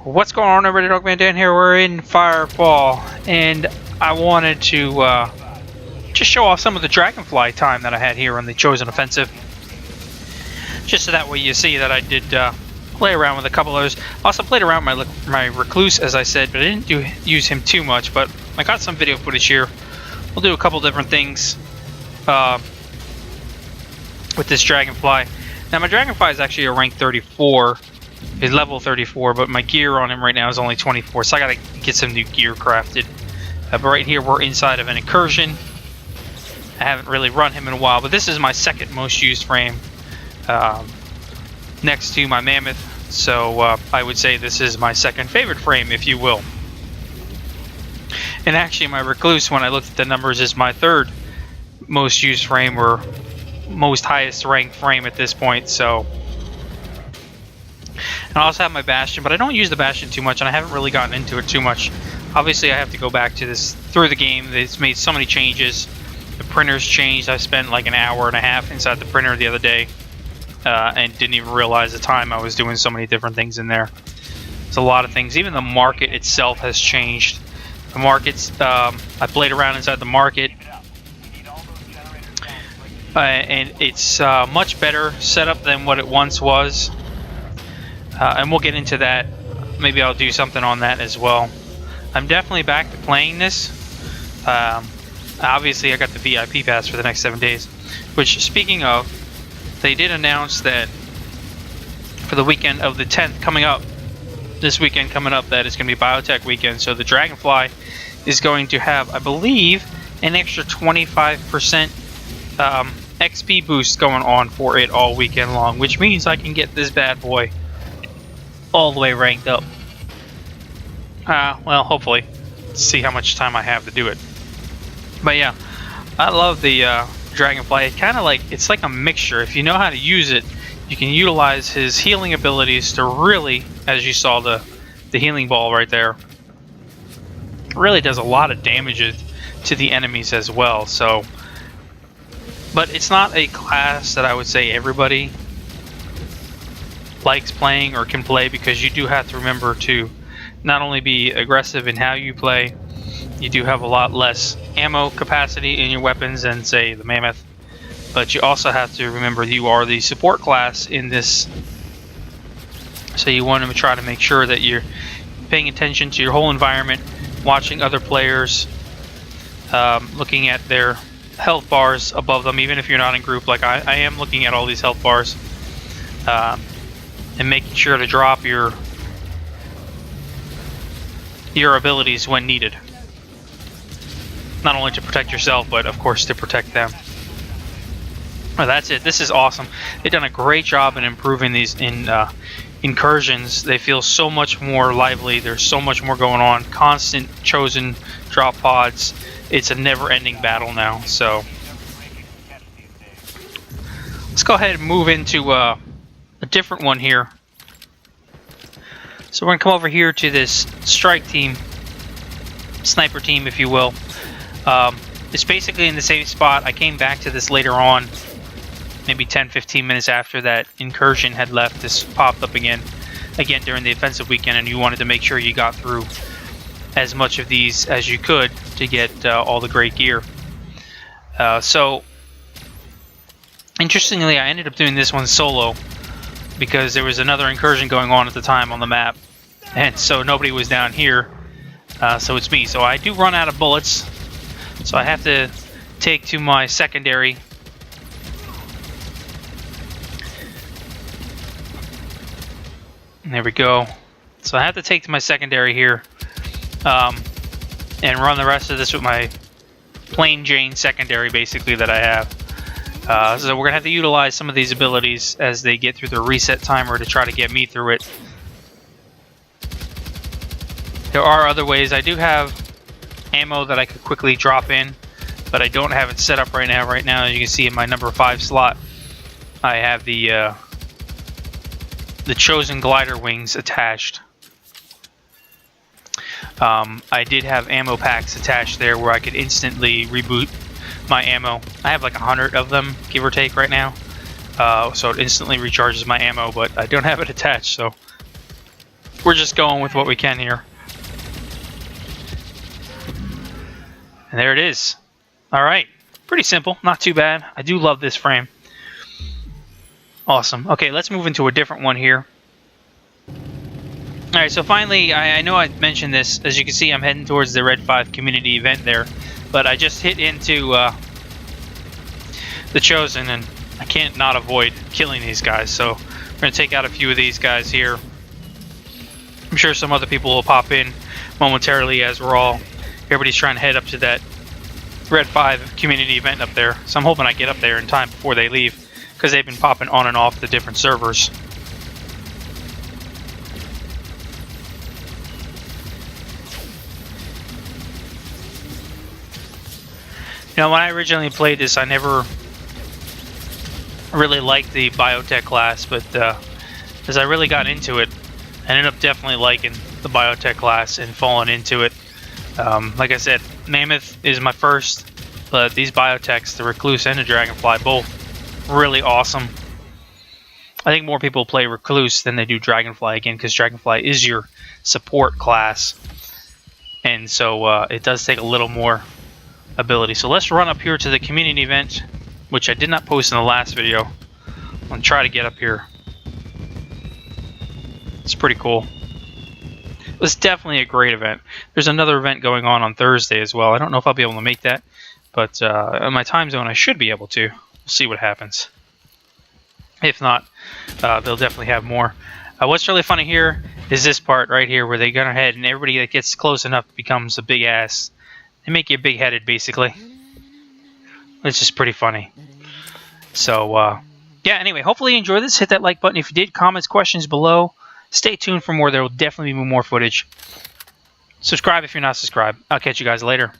What's going on, everybody? Dogman Dan here. We're in Firefall, and I wanted to just show off some of the Dragonfly time that I had here on the Chosen Offensive. Just so that way you see that I did play around with a couple others. Also played around with my Recluse, as I said, but I didn't use him too much. But I got some video footage here. We'll do a couple different things with this Dragonfly. Now, my Dragonfly is actually a rank 34. He's level 34, but my gear on him right now is only 24, so I gotta get some new gear crafted. But right here, we're inside of an incursion. I haven't really run him in a while, but this is my second most used frame next to my Mammoth, so I would say this is my second favorite frame, if you will. And actually, my Recluse, when I looked at the numbers, is my third most used frame, or most highest ranked frame at this point, so... And I also have my Bastion, but I don't use the Bastion too much, and I haven't really gotten into it too much. Obviously, I have to go back to this through the game. It's made so many changes. The printer's changed. I spent like an hour and a half inside the printer the other day, and didn't even realize the time I was doing so many different things in there. It's a lot of things. Even the market itself has changed. The markets, I played around inside the market, and it's much better setup than what it once was. And we'll get into that. Maybe I'll do something on that as well. I'm definitely back to playing this. Obviously, I got the VIP pass for the next 7 days. Which, speaking of, they did announce that for the weekend of the 10th coming up, this weekend coming up, that it's going to be Biotech weekend. So the Dragonfly is going to have, I believe, an extra 25% XP boost going on for it all weekend long. Which means I can get this bad boy all the way ranked up. Well, hopefully. Let's see how much time I have to do it. But yeah, I love the Dragonfly. It's like a mixture. If you know how to use it, you can utilize his healing abilities to really, as you saw the healing ball right there, really does a lot of damage to the enemies as well. So, but it's not a class that I would say everybody likes playing or can play, because you do have to remember to not only be aggressive in how you play, you do have a lot less ammo capacity in your weapons than, say, the Mammoth, but you also have to remember you are the support class in this, so you want to try to make sure that you're paying attention to your whole environment, watching other players, looking at their health bars above them, even if you're not in group. Like I am looking at all these health bars, and making sure to drop your abilities when needed. Not only to protect yourself, but of course to protect them. Oh, that's it. This is awesome. They've done a great job in improving these incursions. They feel so much more lively. There's so much more going on. Constant chosen drop pods. It's a never-ending battle now. So let's go ahead and move into a different one here. So we're going to come over here to this strike team, sniper team, if you will. It's basically in the same spot. I came back to this later on, maybe 10-15 minutes after that incursion had left. This popped up again during the offensive weekend, and you wanted to make sure you got through as much of these as you could to get all the great gear. So interestingly, I ended up doing this one solo, because there was another incursion going on at the time on the map, and so nobody was down here, so it's me. So I do run out of bullets, so I have to take to my secondary. There we go. So I have to take to my secondary here, and run the rest of this with my plain Jane secondary, basically, that I have. So we're going to have to utilize some of these abilities as they get through the reset timer to try to get me through it. There are other ways. I do have ammo that I could quickly drop in, but I don't have it set up right now. Right now, as you can see in my number 5 slot, I have the chosen glider wings attached. I did have ammo packs attached there where I could instantly reboot my ammo. I have like 100 of them, give or take, right now. So it instantly recharges my ammo, but I don't have it attached, so we're just going with what we can here. And there it is. All right, pretty simple, not too bad. I do love this frame. Awesome. Okay, let's move into a different one here. All right, so finally, I know I mentioned this. As you can see, I'm heading towards the Red 5 community event there, but I just hit into the Chosen, and I can't not avoid killing these guys. So we're gonna take out a few of these guys here. I'm sure some other people will pop in momentarily as everybody's trying to head up to that Red 5 community event up there. So I'm hoping I get up there in time before they leave, because they've been popping on and off the different servers. You know, when I originally played this, I never really liked the biotech class, but as I really got into it, I ended up definitely liking the biotech class and falling into it. Like I said, Mammoth is my first, but these biotechs, the Recluse and the Dragonfly, both really awesome. I think more people play Recluse than they do Dragonfly, again, because Dragonfly is your support class, and so it does take a little more ability. So let's run up here to the community event, which I did not post in the last video. I'm gonna try to get up here. It's pretty cool. It's definitely a great event. There's another event going on Thursday as well. I don't know if I'll be able to make that, but in my time zone I should be able to. We'll see what happens. If not, they'll definitely have more. What's really funny here is this part right here where they go ahead and everybody that gets close enough becomes a big ass. They make you big-headed, basically. It's just pretty funny. So, yeah, anyway, hopefully you enjoyed this. Hit that like button if you did. Comments, questions below. Stay tuned for more. There will definitely be more footage. Subscribe if you're not subscribed. I'll catch you guys later.